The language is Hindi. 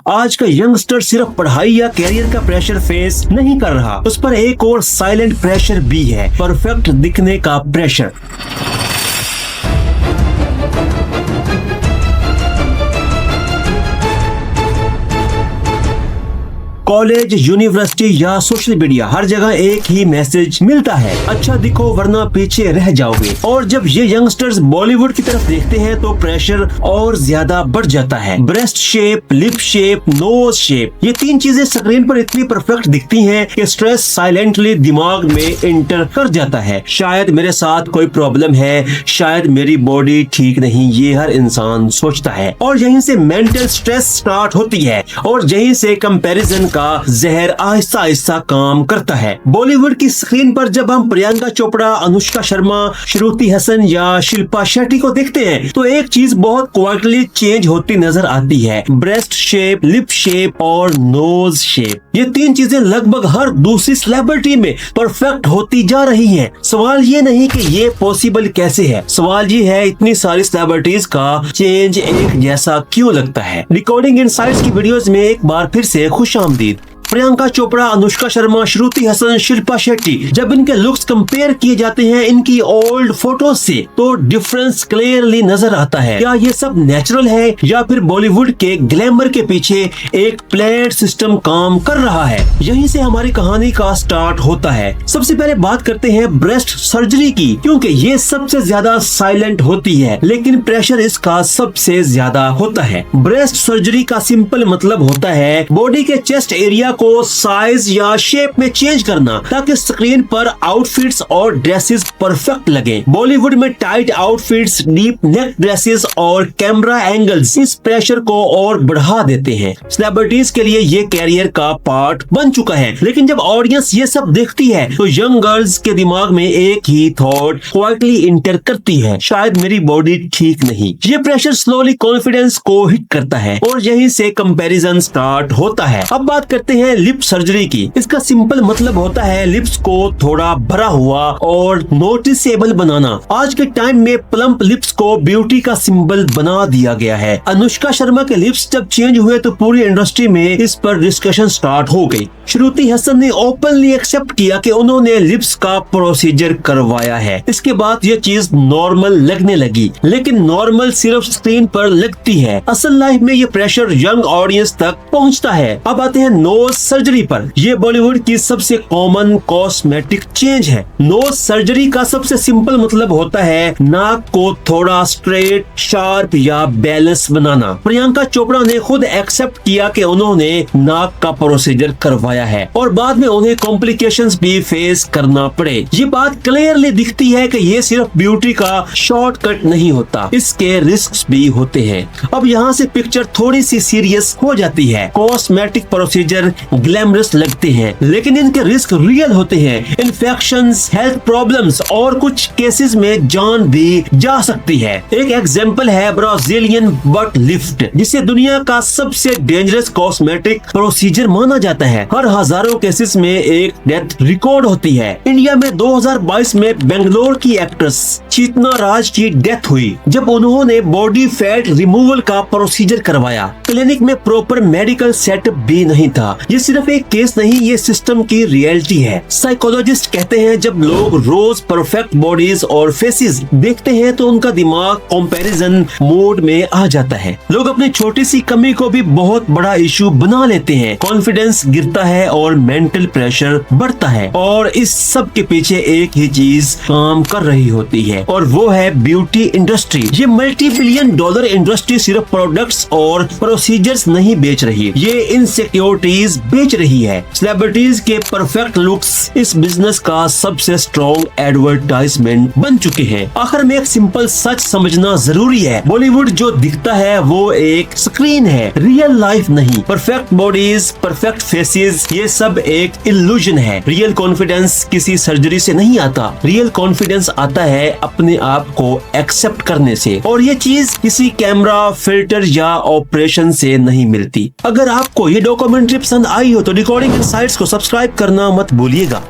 आज का यंगस्टर सिर्फ पढ़ाई या कैरियर का प्रेशर फेस नहीं कर रहा, उस पर एक और साइलेंट प्रेशर भी है, परफेक्ट दिखने का प्रेशर। कॉलेज, यूनिवर्सिटी या सोशल मीडिया, हर जगह एक ही मैसेज मिलता है, अच्छा दिखो वरना पीछे रह जाओगे। और जब ये यंगस्टर्स बॉलीवुड की तरफ देखते हैं तो प्रेशर और ज्यादा बढ़ जाता है। Breast shape, lip shape, nose shape, ये तीन चीजें स्क्रीन पर इतनी परफेक्ट दिखती हैं कि स्ट्रेस साइलेंटली दिमाग में इंटर कर जाता है। शायद मेरे साथ कोई प्रॉब्लम है, शायद मेरी बॉडी ठीक नहीं, ये हर इंसान सोचता है। और यहीं से मेंटल स्ट्रेस स्टार्ट होती है और यहीं से कंपैरिजन का जहर आहिस्ता आहिस्ता काम करता है। बॉलीवुड की स्क्रीन पर जब हम प्रियंका चोपड़ा, अनुष्का शर्मा, श्रुति हसन या शिल्पा शेट्टी को देखते हैं तो एक चीज बहुत क्वाइटली चेंज होती नजर आती है। ब्रेस्ट शेप, लिप शेप और नोज शेप, ये तीन चीजें लगभग हर दूसरी सेलिब्रिटी में परफेक्ट होती जा रही हैं। सवाल ये नहीं कि ये पॉसिबल कैसे है, सवाल ये है इतनी सारी सेलिब्रिटीज का चेंज एक जैसा क्यों लगता है। रिकॉर्डिंग इनसाइट्स की वीडियोस में एक बार फिर से खुशामदीद। प्रियंका चोपड़ा, अनुष्का शर्मा, श्रुति हसन, शिल्पा शेट्टी, जब इनके लुक्स कंपेयर किए जाते हैं इनकी ओल्ड फोटोज से तो डिफरेंस क्लियरली नजर आता है। क्या ये सब नेचुरल है या फिर बॉलीवुड के ग्लैमर के पीछे एक प्लेट सिस्टम काम कर रहा है? यहीं से हमारी कहानी का स्टार्ट होता है। सबसे पहले बात करते हैं ब्रेस्ट सर्जरी की, क्योंकि ये सबसे ज्यादा साइलेंट होती है लेकिन प्रेशर इसका सबसे ज्यादा होता है। ब्रेस्ट सर्जरी का सिंपल मतलब होता है बॉडी के चेस्ट एरिया को साइज या शेप में चेंज करना ताकि स्क्रीन पर आउटफिट्स और ड्रेसेस परफेक्ट लगे। बॉलीवुड में tight outfits, deep neck dresses और कैमरा एंगल्स इस प्रेशर को और बढ़ा देते हैं। सेलिब्रिटीज के लिए ये कैरियर का पार्ट बन चुका है, लेकिन जब ऑडियंस ये सब देखती है तो यंग गर्ल्स के दिमाग में एक ही थॉट क्वाइटली इंटर करती है, शायद मेरी बॉडी ठीक नहीं। ये प्रेशर स्लोली कॉन्फिडेंस को हिट करता है और यहीं से कंपैरिजन स्टार्ट होता है। अब बात करते हैं लिप सर्जरी की। इसका सिंपल मतलब होता है लिप्स को थोड़ा भरा हुआ और नोटिसेबल बनाना। आज के टाइम में प्लम्प लिप्स को ब्यूटी का सिंबल बना दिया गया है। अनुष्का शर्मा के लिप्स जब चेंज हुए तो पूरी इंडस्ट्री में इस पर डिस्कशन स्टार्ट हो गई। श्रुति हसन ने ओपनली एक्सेप्ट किया कि उन्होंने लिप्स का प्रोसीजर करवाया है। इसके बाद ये चीज नॉर्मल लगने लगी, लेकिन नॉर्मल सिर्फ स्क्रीन पर लगती है, असल लाइफ में ये प्रेशर यंग ऑडियंस तक पहुंचता है। अब आते हैं नोज सर्जरी पर। ये बॉलीवुड की सबसे कॉमन कॉस्मेटिक चेंज है। नोज सर्जरी का सबसे सिंपल मतलब होता है नाक को थोड़ा स्ट्रेट, शार्प या बैलेंस बनाना। प्रियंका चोपड़ा ने खुद एक्सेप्ट किया कि उन्होंने नाक का प्रोसीजर करवाया है और बाद में उन्हें कॉम्प्लिकेशंस भी फेस करना पड़े। ये बात क्लियरली दिखती है कि ये सिर्फ ब्यूटी का शॉर्टकट नहीं होता, इसके रिस्क भी होते हैं। अब यहाँ से पिक्चर थोड़ी सी सीरियस हो जाती है। कॉस्मेटिक प्रोसीजर ग्लैमरस लगते हैं लेकिन इनके रिस्क रियल होते हैं। इन्फेक्शंस, हेल्थ प्रॉब्लम्स और कुछ केसेस में जान भी जा सकती है। एक एग्जांपल है ब्राजीलियन बट लिफ्ट, जिसे दुनिया का सबसे डेंजरस कॉस्मेटिक प्रोसीजर माना जाता है। हर हजारों केसेस में एक डेथ रिकॉर्ड होती है। इंडिया में 2022 में बेंगलोर की एक्ट्रेस चेतना राज की डेथ हुई जब उन्होंने बॉडी फैट रिमूवल का प्रोसीजर करवाया। क्लिनिक में प्रॉपर मेडिकल सेटअप भी नहीं था। ये सिर्फ एक केस नहीं, ये सिस्टम की रियलिटी है। साइकोलॉजिस्ट कहते हैं जब लोग रोज परफेक्ट बॉडीज और फेसेस देखते हैं तो उनका दिमाग कंपैरिजन मोड में आ जाता है। लोग अपनी छोटी सी कमी को भी बहुत बड़ा इशू बना लेते हैं। कॉन्फिडेंस गिरता है और मेंटल प्रेशर बढ़ता है और इस सब के पीछे एक ही चीज काम कर रही होती है और वो है ब्यूटी इंडस्ट्री। ये मल्टी बिलियन डॉलर इंडस्ट्री सिर्फ प्रोडक्ट्स और प्रोसीजर्स नहीं बेच रही, ये इनसिक्योरिटीज बेच रही है। सेलिब्रिटीज के परफेक्ट लुक्स इस बिजनेस का सबसे स्ट्रॉन्ग एडवर्टाइजमेंट बन चुके हैं। आखिर में एक सिंपल सच समझना जरूरी है, बॉलीवुड जो दिखता है वो एक स्क्रीन है, रियल लाइफ नहीं। परफेक्ट बॉडीज, परफेक्ट फेसेस, ये सब एक इल्यूजन है। रियल कॉन्फिडेंस किसी सर्जरी से नहीं आता, रियल कॉन्फिडेंस आता है अपने आप को एक्सेप्ट करने से और ये चीज किसी कैमरा, फिल्टर या ऑपरेशन से नहीं मिलती। अगर आपको ये डॉक्यूमेंट्री पसंद आई हो तो रिकॉर्डिंग इनसाइट्स को सब्सक्राइब करना मत भूलिएगा।